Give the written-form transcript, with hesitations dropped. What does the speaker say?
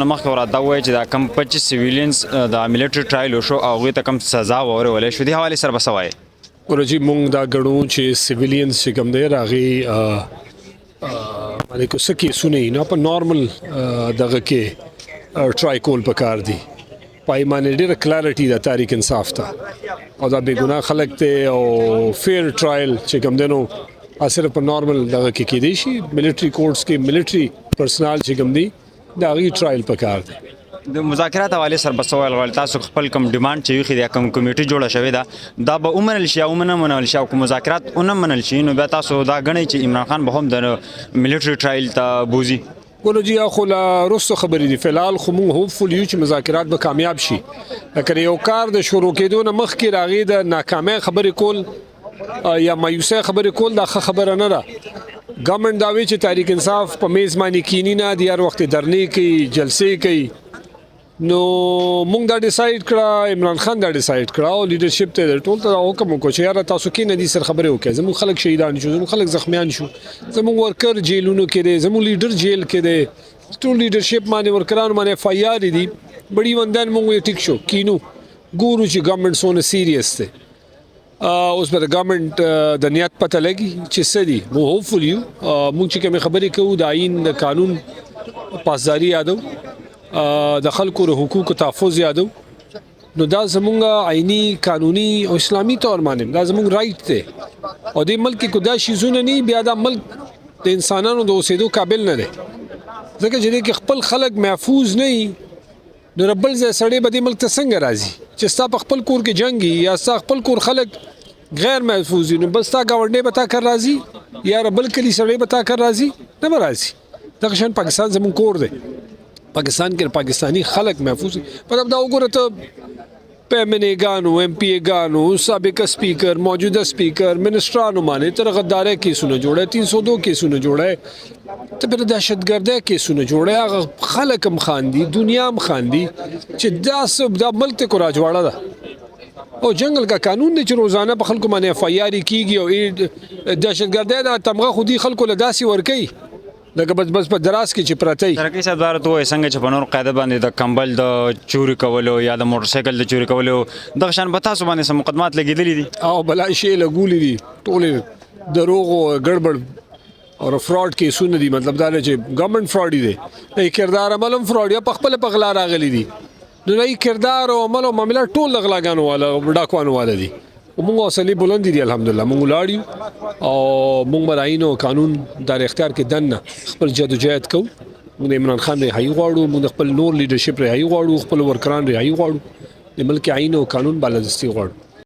مخکې ورته دا ووایي چې دا کم 25 سیویلینز د ملیټري ټرایل وشو او هغوی ته کم سزا ورولې شو. دې حوالې سره به څه وایې؟ ګوره جي مونږ دا ګڼو چې سیویلینز چې کوم دی هغې معنې که څه کیسونه وي نو په نارمل دغه کې ټرای کول پکار دي. پای باندې ډېره کلارټي ده تحریک انصاف ته او دا بې ګناه خلک دی او فیر ټرایل چې کوم دی نو صرف په نارمل دغه کې کیدی شي. ملیټري کورټس کې ملیټري پرسنال چې کوم دی دا غي ټرایل پکار دی. د مذاکرات حوالې سره بس ویل غواړي تاسو خپل کم ډیمانډ چې وي د کوم کمیټي جوړه شوې ده دا به ومنل شي او نه منل شي او کوم مذاکرات ونه منل شي نو بیا تاسو دا غنئ چې عمران خان به هم د ملیټري ټرایل ته بوزي؟ ګورو جي خو لا رسو خبرې دي. فلحال خو موږ هوپفول یو چې مذاکرات به کامیاب شي. لکه یو کار د شروع کېدو نه مخکې راغی د ناکامۍ خبرې کول یا مایوسۍ خبرې کول دا ښه خبره نه ده. ګورنمنټ دا وی چې تحریک انصاف په میز باندې کینی نه دی هر وخت درنې کوي جلسې کوي. نو موږ دا ډیسایډ کړه عمران خان دا ډیسایډ کړه او لیډرشپ ته ټول ته حکم وکړو چې یاره تاسو کې نه دي سر خبرې وکړئ. زموږ خلک شهیدان شو زموږ خلک زخمیان شو زموږ ورکر جیلونو کې دی زموږ لیډر جیل کې دی ټول لیډرشپ باندې ورکرانو باندې اف آی آر دي بڑی وندان موږ ټیک شو کینو ګورو چې ګورنمنټ سونه سیریس دی. اوس به د ګورنمنټ د نیت پته لګي چې څه دي. موږ هوپفول یو موږ چې کومې خبرې کوو د آئین د قانون پاسداري یادو د خلکو د حقوقو تحفظ یادو نو دا زمونږ آئینی قانوني او اسلامي طور باندې دا زمونږ رائټ دی او دې ملک کې دا شیزونه نه بیا دا ملک د انسانانو د اوسېدو قابل نه دی ځکه چې دې کې خپل خلک محفوظ نه وي نو ربل ځای سړی به دې ملک ته څنګه راځي چې ستا په خپل کور کې جنګ یا ستا خپل کور خلک غیر محفوظ وي نو بل ستا ګاونډی به تا کر راځي یا ربل کلي سړی به تا کر راځي نه به راځي. دغه شان پاکستان زمونږ کور دی. پاکستان کې پاکستانی خلک محفوظ پر دا وګوره ته پیمنېګانو ایم پی ګانو سابق سپیکر موجوده سپیکر منسټرانو باندې تر غدارۍ کیسونه جوړه 302 کیسونه جوړه ته پر دهشتګردۍ کیسونه جوړه هغه خلک هم خاندي دنیا هم خاندي چې دا سب دا ملک کو راجواړه ده او جنگل کا قانون دی چې روزانه په خلکو باندې اف آی آر کیږي او دهشتګردۍ دا تمغه خودي خلکو له داسي ورکي لکه بس په دراز کې چې پراته ترکي صاحب دا راته وایي څنګه چې په نور قاعده باندې د کمبل د چوري کولو یا د موټر سایکل د چوري کولو دغه شان به تاسو باندې سم مقدمات لګېدلي دي او بلا شی لګولي دي ټولې دروغ او ګړبړ او فراډ کیسونه دي. مطلب دا چې ګورنمنټ فراډ دی ای کردار عملم فراډ یا په خپل پغلا راغلي دي نو ای کردار او عمل او معاملات ټول لغلاګانو والا ډاکوانو والا دي. موږ اصلي بلند دي الحمدلله موږ لاړیو او موږ براینو قانون در اختیار کې دنه خپل جدوجہد کوو. موږ عمران خان رهایی غواړو موږ خپل نور لیډرشپ رهایی غواړو خپل ورکران رهایی غواړو د ملک آئین او قانون بالادستی غواړو.